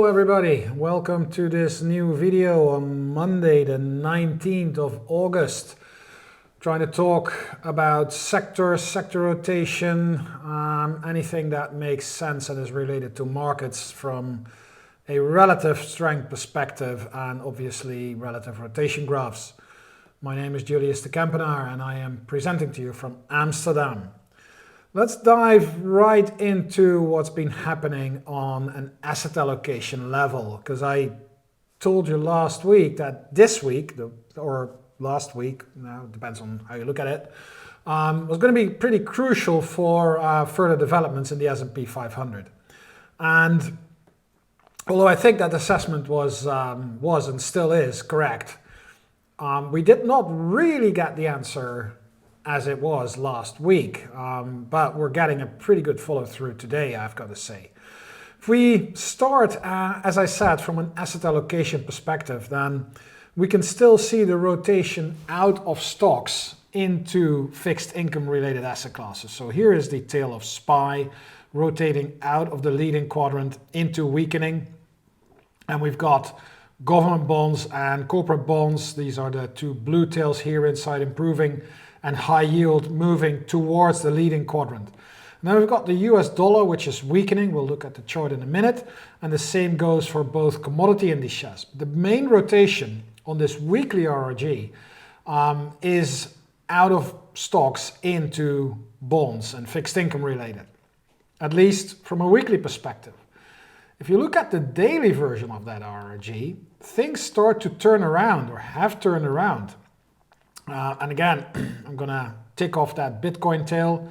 Hello everybody, welcome to this new video on Monday the 19th of August. Trying to talk about sector rotation, anything that makes sense and is related to markets from a relative strength perspective and obviously relative rotation graphs. My name is Julius de Kempenaer and I am presenting to you from Amsterdam. Let's dive right into what's been happening on an asset allocation level, because I told you last week that this week, or last week, now it depends on how you look at it, was going to be pretty crucial for further developments in the S&P 500. And although I think that assessment was and still is correct, we did not really get the answer as it was last week, but we're getting a pretty good follow through today, I've got to say. If we start, as I said, from an asset allocation perspective, then we can still see the rotation out of stocks into fixed income related asset classes. So here is the tail of SPY rotating out of the leading quadrant into weakening. And we've got government bonds and corporate bonds. These are the two blue tails here inside improving, and high yield moving towards the leading quadrant. Now we've got the US dollar, which is weakening. We'll look at the chart in a minute. And the same goes for both commodity indices. The main rotation on this weekly RRG is out of stocks into bonds and fixed income related, at least from a weekly perspective. If you look at the daily version of that RRG, things start to turn around or have turned around. And again, I'm going to tick off that Bitcoin tail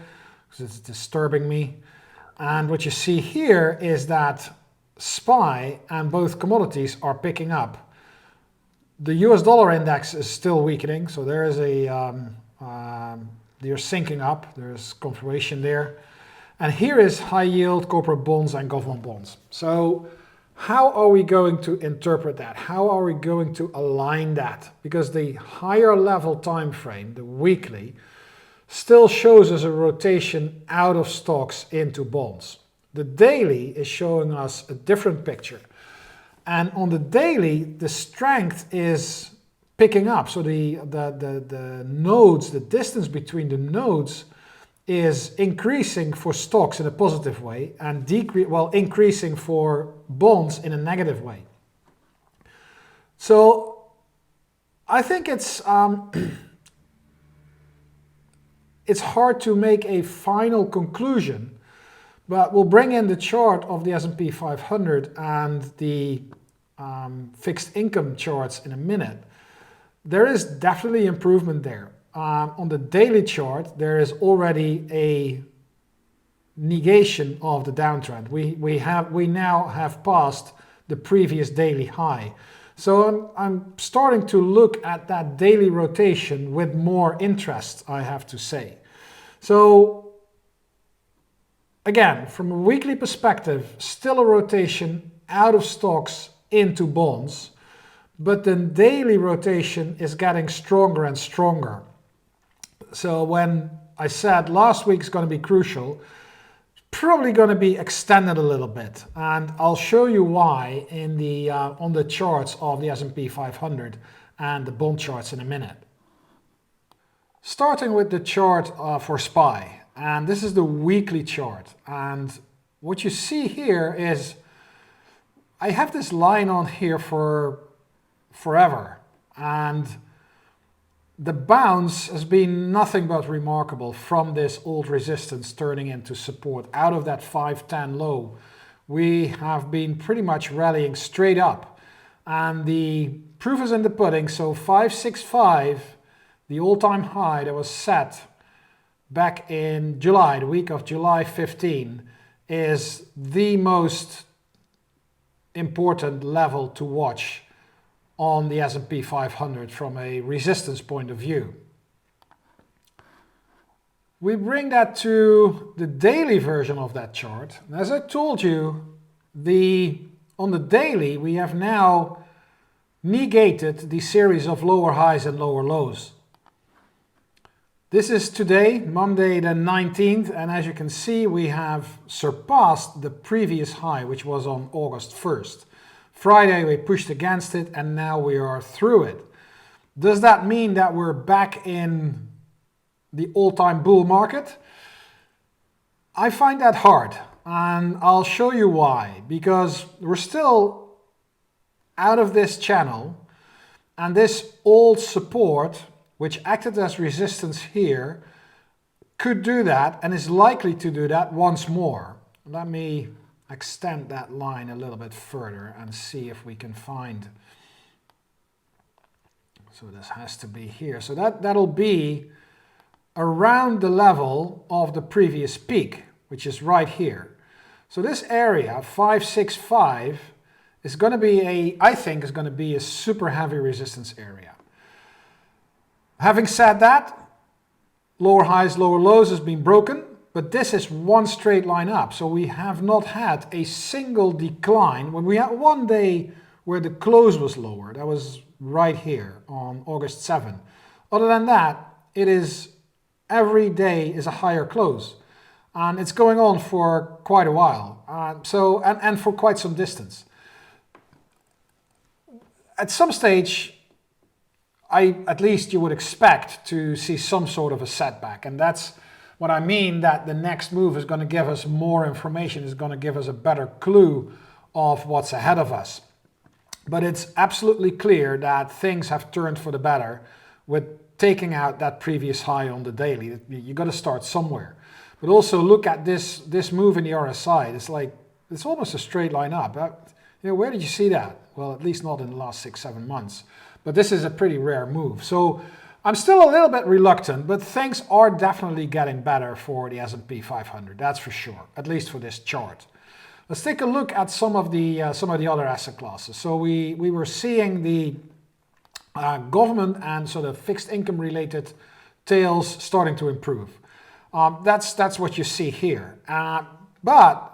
because it's disturbing me. And what you see here is that SPY and both commodities are picking up. The US dollar index is still weakening, so there is they're syncing up. There's confirmation there. And here is high yield corporate bonds and government bonds. So how are we going to interpret that? How are we going to align that? Because the higher level time frame, the weekly, still shows us a rotation out of stocks into bonds. The daily is showing us a different picture. And on the daily, the strength is picking up. So the nodes, the distance between the nodes is increasing for stocks in a positive way and increasing for bonds in a negative way. So I think it's hard to make a final conclusion, but we'll bring in the chart of the S&P 500 and the fixed income charts in a minute. There is definitely improvement there. On the daily chart, there is already a negation of the downtrend. We now have passed the previous daily high. So I'm starting to look at that daily rotation with more interest, I have to say. So again, from a weekly perspective, still a rotation out of stocks into bonds, but the daily rotation is getting stronger and stronger. So when I said last week is going to be crucial, probably going to be extended a little bit, and I'll show you why in the on the charts of the S&P 500 and the bond charts in a minute. Starting with the chart for SPY, and this is the weekly chart, and what you see here is I have this line on here for forever, and the bounce has been nothing but remarkable from this old resistance turning into support. Out of that 510 low, we have been pretty much rallying straight up. And the proof is in the pudding. So 565, the all-time high that was set back in July, the week of July 15, is the most important level to watch on the S&P 500 from a resistance point of view. We bring that to the daily version of that chart. And as I told you, on the daily we have now negated the series of lower highs and lower lows. This is today, Monday the 19th, and as you can see, we have surpassed the previous high, which was on August 1st. Friday we pushed against it, and now we are through it. Does that mean that we're back in the all-time bull market? I find that hard, and I'll show you why. Because we're still out of this channel, and this old support, which acted as resistance here, could do that and is likely to do that once more. Let me extend that line a little bit further and see if we can find. So this has to be here. So that'll be around the level of the previous peak, which is right here. So this area, 565, is going to be I think is going to be a super heavy resistance area. Having said that, lower highs, lower lows has been broken, but this is one straight line up. So we have not had a single decline. When we had one day where the close was lower, that was right here on August 7. Other than that, it is every day is a higher close. And it's going on for quite a while. And for quite some distance. At some stage, at least you would expect to see some sort of a setback. And that's what I mean, that the next move is going to give us more information, is going to give us a better clue of what's ahead of us. But it's absolutely clear that things have turned for the better with taking out that previous high on the daily. You got to start somewhere. But also look at this move in the RSI. It's almost a straight line up. Where did you see that? Well, at least not in the last 6-7 months. But this is a pretty rare move. So I'm still a little bit reluctant, but things are definitely getting better for the S&P 500. That's for sure, at least for this chart. Let's take a look at some of the other asset classes. So we were seeing the government and sort of fixed income related tails starting to improve. That's what you see here. But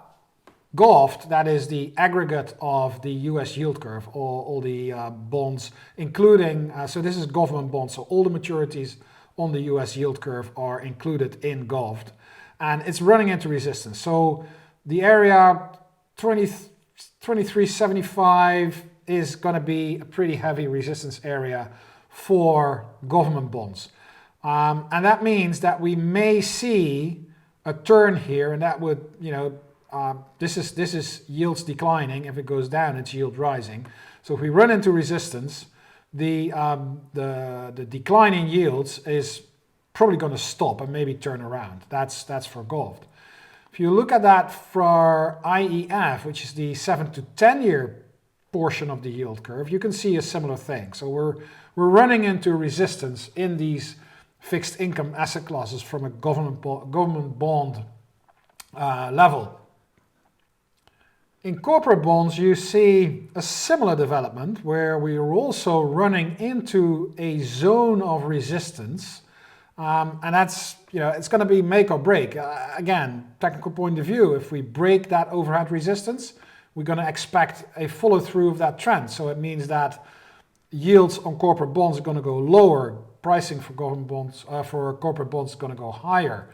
GOVT, that is the aggregate of the US yield curve, all the bonds, including, so this is government bonds, so all the maturities on the US yield curve are included in GOVT. And it's running into resistance. So the area 23.75 is going to be a pretty heavy resistance area for government bonds. And that means that we may see a turn here, and that would, this is yields declining. If it goes down, it's yield rising. So if we run into resistance, the decline in yields is probably going to stop and maybe turn around. That's for GOVT. If you look at that for IEF, which is the 7 to 10 year portion of the yield curve, you can see a similar thing. So we're running into resistance in these fixed income asset classes from a government bond level. In corporate bonds, you see a similar development where we are also running into a zone of resistance. And that's, it's going to be make or break. Again, technical point of view, if we break that overhead resistance, we're going to expect a follow through of that trend. So it means that yields on corporate bonds are going to go lower. Pricing for government bonds, for corporate bonds is going to go higher.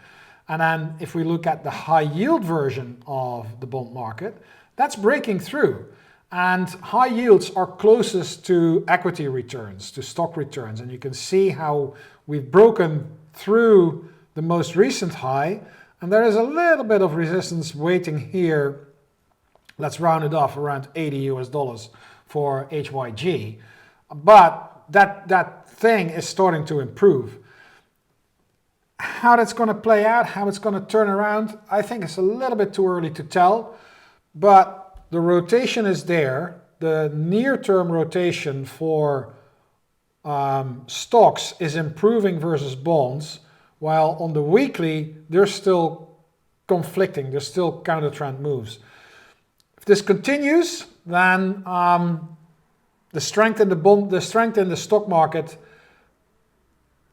And then if we look at the high yield version of the bond market, that's breaking through. And high yields are closest to equity returns, to stock returns. And you can see how we've broken through the most recent high. And there is a little bit of resistance waiting here. Let's round it off around $80 for HYG. But that thing is starting to improve. How that's going to play out, how it's going to turn around, I think it's a little bit too early to tell. But the rotation is there. The near-term rotation for stocks is improving versus bonds, while on the weekly, they're still conflicting. There's still counter-trend moves. If this continues, then the strength in the stock market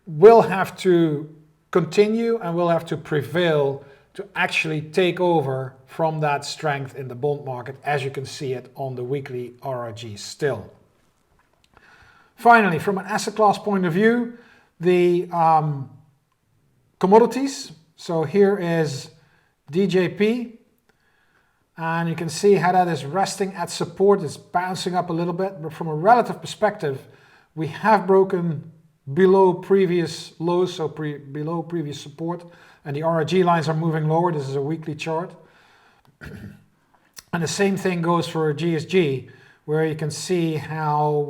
will have to continue and will have to prevail to actually take over from that strength in the bond market, as you can see it on the weekly RRG still. Finally, from an asset class point of view, the commodities. So here is DJP. And you can see how that is resting at support. It's bouncing up a little bit, but from a relative perspective, we have broken below previous lows, so below previous support, and the RRG lines are moving lower. This is a weekly chart. And the same thing goes for GSG, where you can see how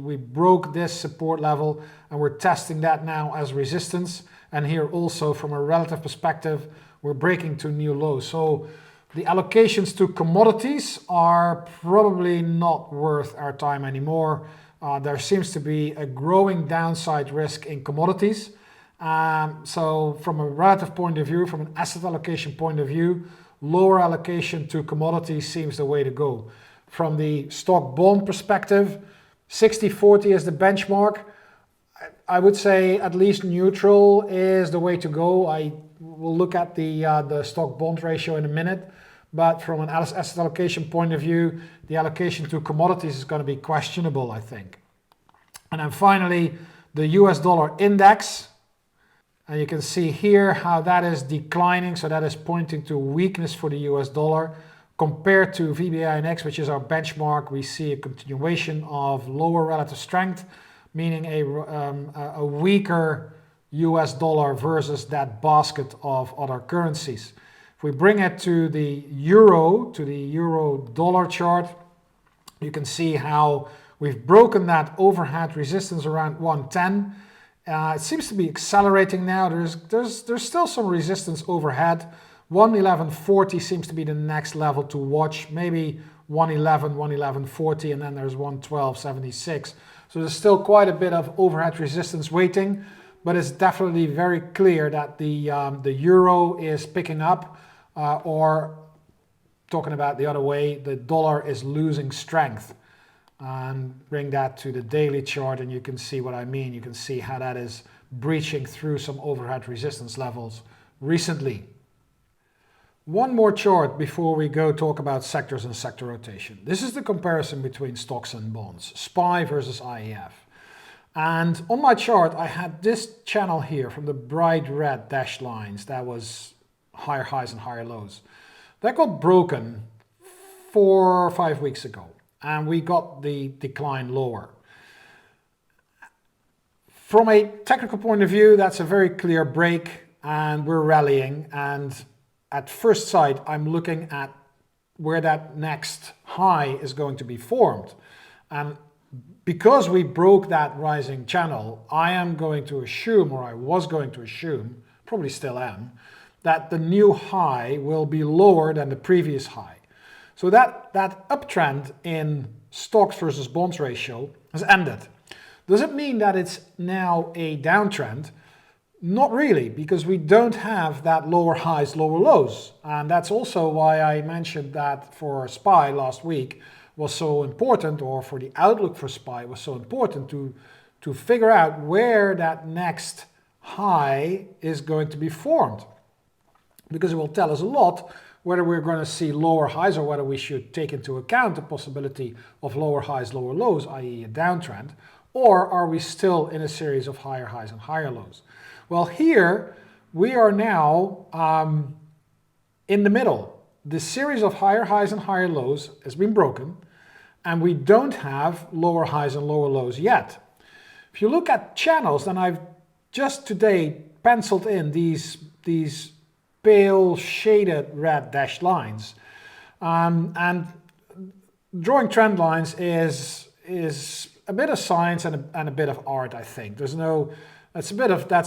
we broke this support level and we're testing that now as resistance. And here also from a relative perspective, we're breaking to new lows. So the allocations to commodities are probably not worth our time anymore. There seems to be a growing downside risk in commodities. So from a relative point of view, from an asset allocation point of view, lower allocation to commodities seems the way to go. From the stock bond perspective, 60-40 is the benchmark. I would say at least neutral is the way to go. I will look at the stock bond ratio in a minute, but from an asset allocation point of view, the allocation to commodities is going to be questionable, I think. And then finally, the US dollar index. And you can see here how that is declining, so that is pointing to weakness for the US dollar. Compared to VBINX, which is our benchmark, we see a continuation of lower relative strength, meaning a weaker US dollar versus that basket of other currencies. If we bring it to the euro dollar chart, you can see how we've broken that overhead resistance around 110. It seems to be accelerating now. There's still some resistance overhead. 111.40 seems to be the next level to watch. Maybe 111, 111.40, and then there's 112.76. So there's still quite a bit of overhead resistance waiting, but it's definitely very clear that the euro is picking up, or talking about the other way, the dollar is losing strength. And bring that to the daily chart and you can see what I mean. You can see how that is breaching through some overhead resistance levels recently. One more chart before we go talk about sectors and sector rotation. This is the comparison between stocks and bonds, SPY versus IEF. And on my chart, I had this channel here from the bright red dashed lines. That was higher highs and higher lows. That got broken 4 or 5 weeks ago. And we got the decline lower. From a technical point of view, that's a very clear break and we're rallying. And at first sight, I'm looking at where that next high is going to be formed. And because we broke that rising channel, I am going to assume, or I was going to assume, probably still am, that the new high will be lower than the previous high. So that uptrend in stocks versus bonds ratio has ended. Does it mean that it's now a downtrend? Not really, because we don't have that lower highs, lower lows. And that's also why I mentioned that for SPY last week was so important, or for the outlook for SPY was so important to figure out where that next high is going to be formed. Because it will tell us a lot whether we're going to see lower highs or whether we should take into account the possibility of lower highs, lower lows, i.e. a downtrend, or are we still in a series of higher highs and higher lows? Well, here we are now in the middle. The series of higher highs and higher lows has been broken, and we don't have lower highs and lower lows yet. If you look at channels, then I've just today penciled in these pale shaded red dashed lines, and drawing trend lines is a bit of science and a bit of art, I think. That's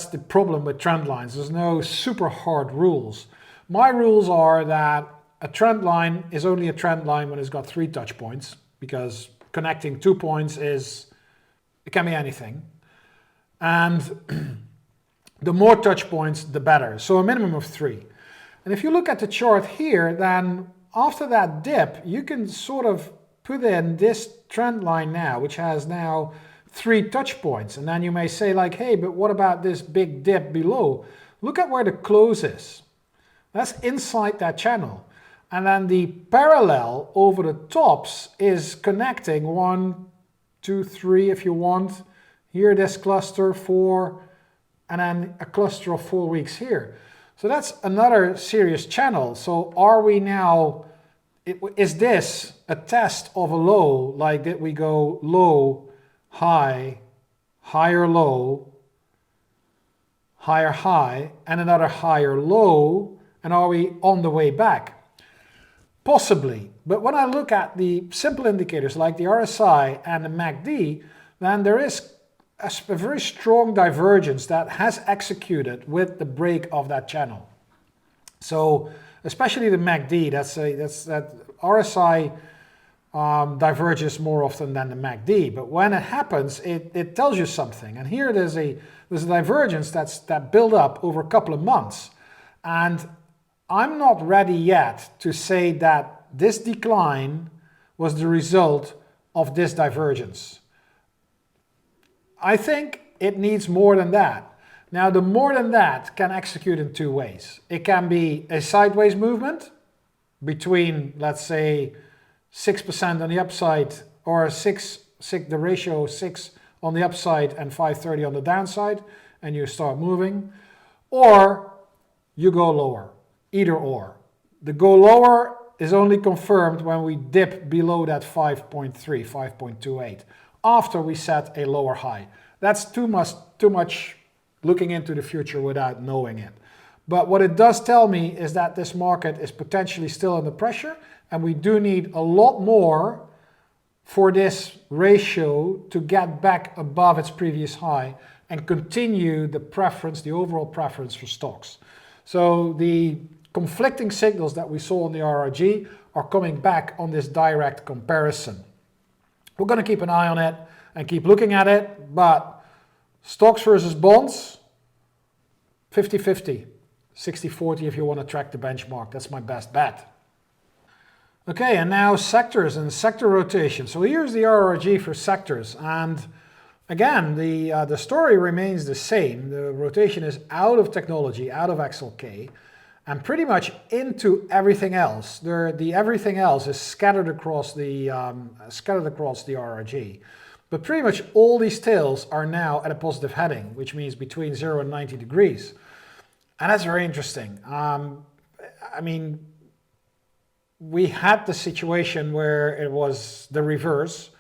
the problem with trend lines. There's no super hard rules. My rules are that a trend line is only a trend line when it's got 3 touch points, because connecting 2 points it can be anything, and the more touch points, the better. So a minimum of 3. And if you look at the chart here, then after that dip, you can sort of put in this trend line now, which has now 3 touch points. And then you may say like, hey, but what about this big dip below? Look at where the close is. That's inside that channel. And then the parallel over the tops is connecting 1, 2, 3 if you want. Here this cluster 4, and then a cluster of 4 weeks here. So that's another serious channel. So are we now Is this a test of a low, like did we go low, high, higher low, higher high, and another higher low, and are we on the way back? Possibly, but when I look at the simple indicators like the RSI and the MACD, then there is a very strong divergence that has executed with the break of that channel. So especially the MACD, that RSI diverges more often than the MACD, but when it happens, it tells you something. And here there's a divergence that built up over a couple of months, and I'm not ready yet to say that this decline was the result of this divergence. I think it needs more than that. Now, the more than that can execute in two ways. It can be a sideways movement between, let's say, 6% on the upside, or the ratio 6 on the upside and 530 on the downside, and you start moving, or you go lower, either or. The go lower is only confirmed when we dip below that 5.3, 5.28, after we set a lower high. That's too much looking into the future without knowing it. But what it does tell me is that this market is potentially still under pressure, and we do need a lot more for this ratio to get back above its previous high and continue the preference, the overall preference for stocks. So the conflicting signals that we saw on the RRG are coming back on this direct comparison. We're going to keep an eye on it and keep looking at it, but stocks versus bonds, 50-50, 60-40 if you want to track the benchmark. That's my best bet. Okay, and now sectors and sector rotation. So here's the RRG for sectors, and again, the story remains the same. The rotation is out of technology, out of XLK, and pretty much into everything else. The everything else is scattered across the RRG. But pretty much all these tails are now at a positive heading, which means between 0 and 90 degrees. And that's very interesting. I mean, we had the situation where it was the reverse.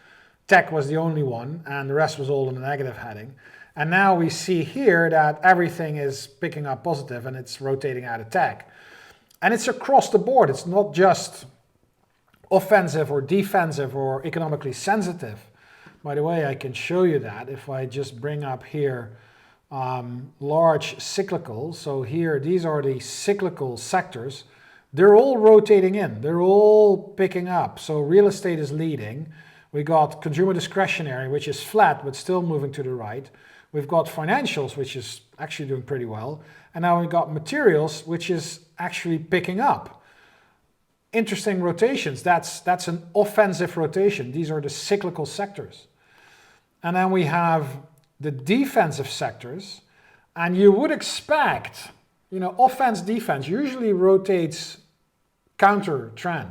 Tech was the only one, and the rest was all in a negative heading. And now we see here that everything is picking up positive and it's rotating out of tech. And it's across the board. It's not just offensive or defensive or economically sensitive. By the way, I can show you that if I just bring up here large cyclical. So here, these are the cyclical sectors. They're all rotating in. They're all picking up. So real estate is leading. We got consumer discretionary, which is flat, but still moving to the right. We've got financials, which is actually doing pretty well. And now we've got materials, which is actually picking up. Interesting rotations. That's an offensive rotation. These are the cyclical sectors. And then we have the defensive sectors. And you would expect, offense, defense usually rotates counter trend.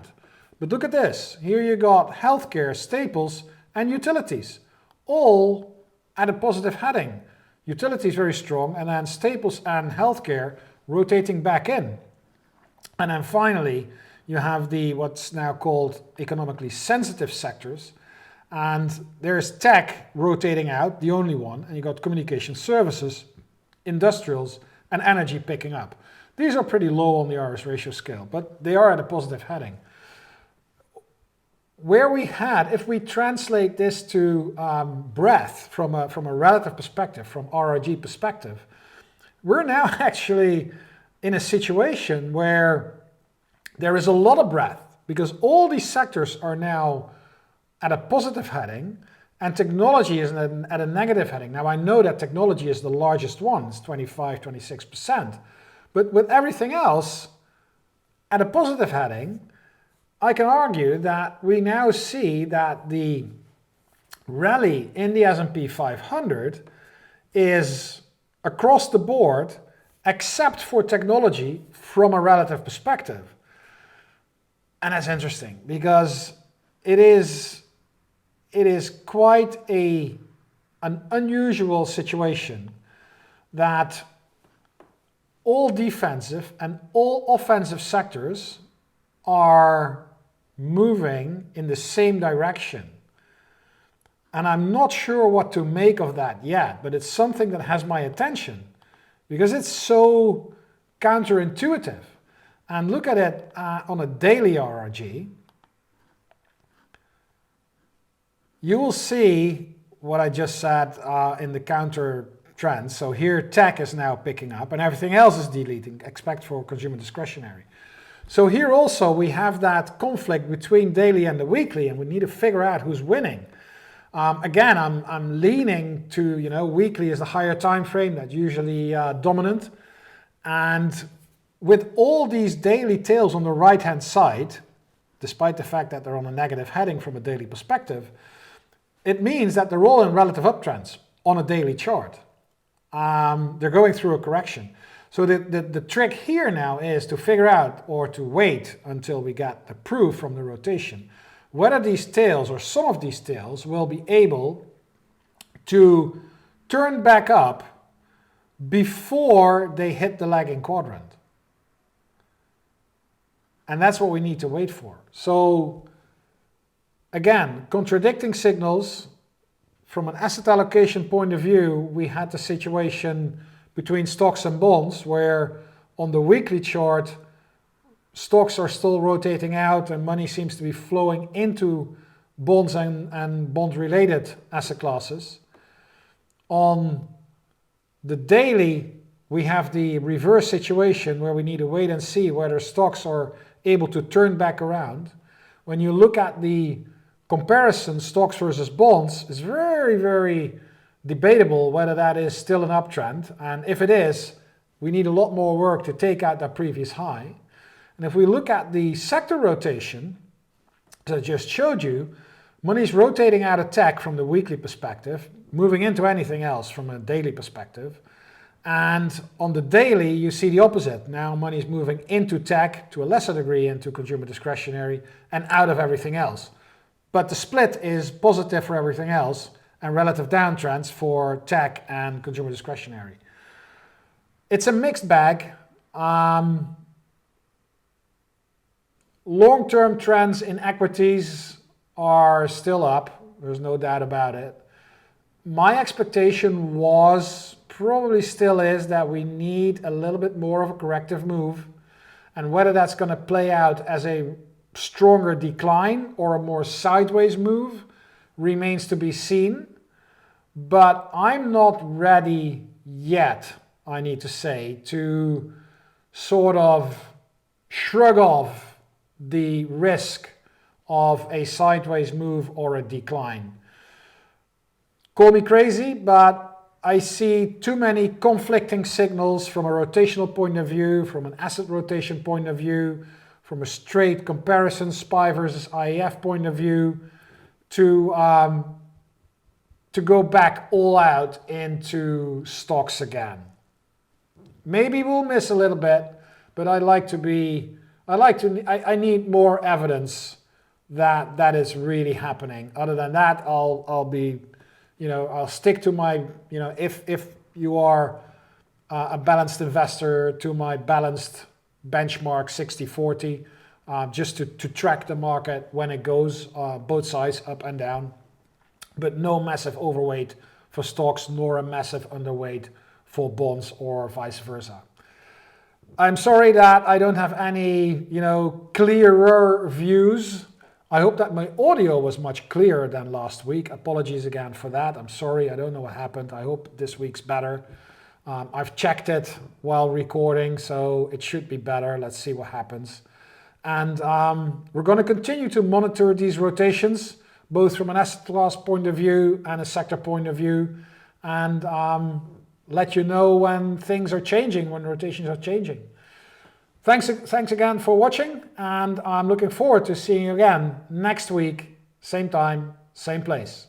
But look at this. Here you got healthcare, staples, and utilities, all at a positive heading. Utilities very strong, and then staples and healthcare rotating back in. And then finally, you have the what's now called economically sensitive sectors. And there's tech rotating out, the only one, and you got communication services, industrials, and energy picking up. These are pretty low on the RS ratio scale, but they are at a positive heading. Where we had, if we translate this to breadth from a relative perspective, from RRG perspective, we're now actually in a situation where there is a lot of breadth because all these sectors are now at a positive heading and technology is at a negative heading. Now I know that technology is the largest one, it's 25-26%, but with everything else at a positive heading, I can argue that we now see that the rally in the S&P 500 is across the board except for technology from a relative perspective. And that's interesting because it is quite an unusual situation that all defensive and all offensive sectors are moving in the same direction. And I'm not sure what to make of that yet, but it's something that has my attention because it's so counterintuitive. And look at it on a daily RRG. You will see what I just said in the counter trends. So here tech is now picking up and everything else is deleting, except for consumer discretionary. So here also we have that conflict between daily and the weekly, and we need to figure out who's winning. Again, I'm leaning to, weekly is the higher time frame, that's usually dominant. And with all these daily tails on the right-hand side, despite the fact that they're on a negative heading from a daily perspective, it means that they're all in relative uptrends on a daily chart. They're going through a correction. So the trick here now is to figure out or to wait until we get the proof from the rotation whether these tails or some of these tails will be able to turn back up before they hit the lagging quadrant. And that's what we need to wait for. So again, contradicting signals. From an asset allocation point of view, we had the situation between stocks and bonds where on the weekly chart, stocks are still rotating out and money seems to be flowing into bonds and bond-related asset classes. On the daily, we have the reverse situation where we need to wait and see whether stocks are able to turn back around. When you look at the comparison, stocks versus bonds, is very, very debatable whether that is still an uptrend. And if it is, we need a lot more work to take out that previous high. And if we look at the sector rotation that I just showed you, money's rotating out of tech from the weekly perspective, moving into anything else from a daily perspective. And on the daily, you see the opposite. Now money's moving into tech, to a lesser degree into consumer discretionary, and out of everything else. But the split is positive for everything else and relative downtrends for tech and consumer discretionary. It's a mixed bag. Long-term trends in equities are still up. There's no doubt about it. My expectation was, probably still is, that we need a little bit more of a corrective move. And whether that's going to play out as a stronger decline or a more sideways move remains to be seen. But I'm not ready yet, I need to say, to sort of shrug off the risk of a sideways move or a decline. Call me crazy, but I see too many conflicting signals from a rotational point of view, from an asset rotation point of view, from a straight comparison SPY versus IEF point of view, to go back all out into stocks again. Maybe we'll miss a little bit, but I need more evidence that that is really happening. Other than that, I'll stick to my, if you are a balanced investor, to my balanced benchmark 60-40, just to track the market when it goes both sides, up and down, but no massive overweight for stocks nor a massive underweight for bonds or vice versa. I'm sorry that I don't have any, clearer views. I hope that my audio was much clearer than last week. Apologies again for that. I'm sorry, I don't know what happened. I hope this week's better. I've checked it while recording, so it should be better. Let's see what happens. And we're going to continue to monitor these rotations, both from an asset class point of view and a sector point of view, and let you know when things are changing, when rotations are changing. Thanks again for watching, and I'm looking forward to seeing you again next week, same time, same place.